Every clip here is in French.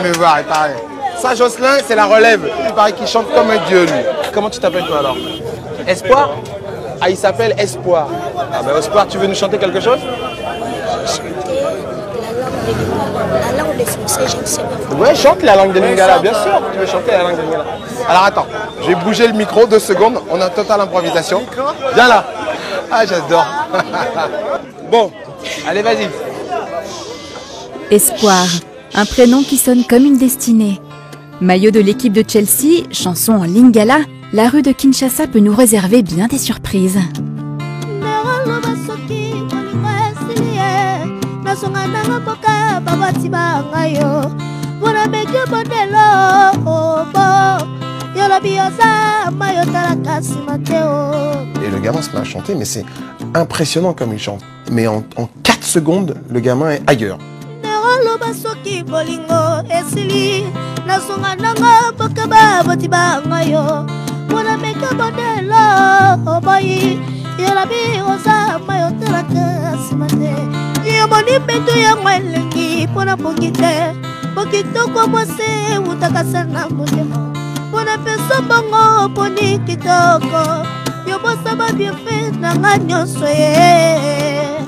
me voir, il paraît. Ça, Jocelyn, c'est la relève. Il paraît qu'il chante comme un dieu, lui. Comment tu t'appelles, toi, alors? Espoir? Ah, il s'appelle Espoir. Ah, ben, Espoir, tu veux nous chanter quelque chose? La langue des Français, je ne sais pas. Ouais, chante la langue de Lingala, bien sûr. Tu veux chanter la langue de Lingala. Alors, attends, je vais bouger le micro 2 secondes. On a totale improvisation. Viens là. Ah, j'adore. Bon, allez, vas-y. Espoir, un prénom qui sonne comme une destinée. Maillot de l'équipe de Chelsea, chanson en lingala, la rue de Kinshasa peut nous réserver bien des surprises. Et le gamin se met à chanter, mais c'est impressionnant comme il chante. Mais en 4 secondes, le gamin est ailleurs.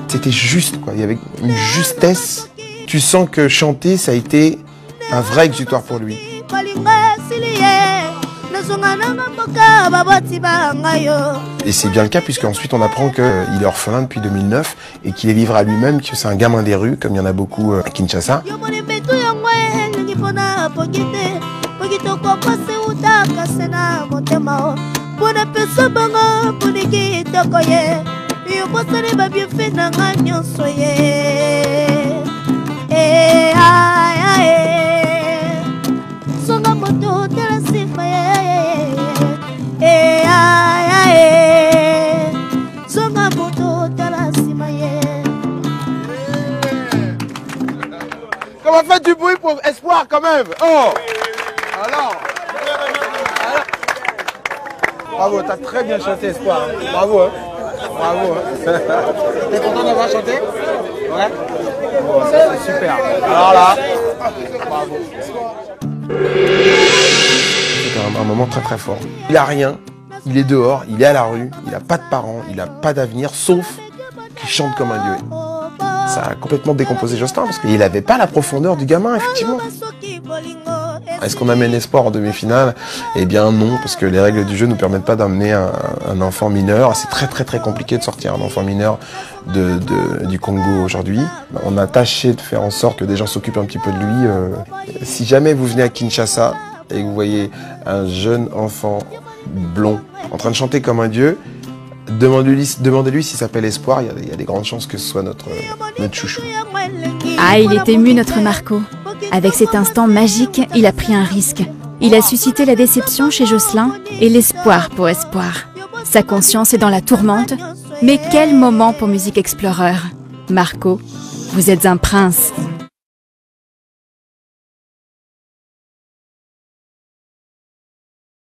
C'était juste, quoi. Il y avait une justesse. Tu sens que chanter, ça a été un vrai exutoire pour lui. Et c'est bien le cas, puisqu'ensuite on apprend qu'il est orphelin depuis 2009 et qu'il est livré à lui-même, que c'est un gamin des rues, comme il y en a beaucoup à Kinshasa. On va faire du bruit pour Espoir quand même. Oh. Alors. Bravo, t'as très bien chanté, Espoir. Bravo, hein. Bravo, hein. T'es content d'avoir chanté? Ouais. Bon, ça c'est super. Alors là, bravo. C'est un moment très très fort. Il a rien, il est dehors, il est à la rue, il n'a pas de parents, il n'a pas d'avenir, sauf qu'il chante comme un dieu. Ça a complètement décomposé Jocelyn, parce qu'il n'avait pas la profondeur du gamin, effectivement. Est-ce qu'on amène Espoir en demi-finale? Eh bien non, parce que les règles du jeu ne nous permettent pas d'amener un enfant mineur. C'est très très très compliqué de sortir un enfant mineur du Congo aujourd'hui. On a tâché de faire en sorte que des gens s'occupent un petit peu de lui. Si jamais vous venez à Kinshasa et que vous voyez un jeune enfant blond en train de chanter comme un dieu, demandez-lui s'il s'appelle Espoir. Il y a des grandes chances que ce soit notre chouchou. Ah, il est ému, notre Marco. Avec cet instant magique, il a pris un risque. Il a suscité la déception chez Jocelyn et l'espoir pour Espoir. Sa conscience est dans la tourmente. Mais quel moment pour Music Explorer. Marco, vous êtes un prince.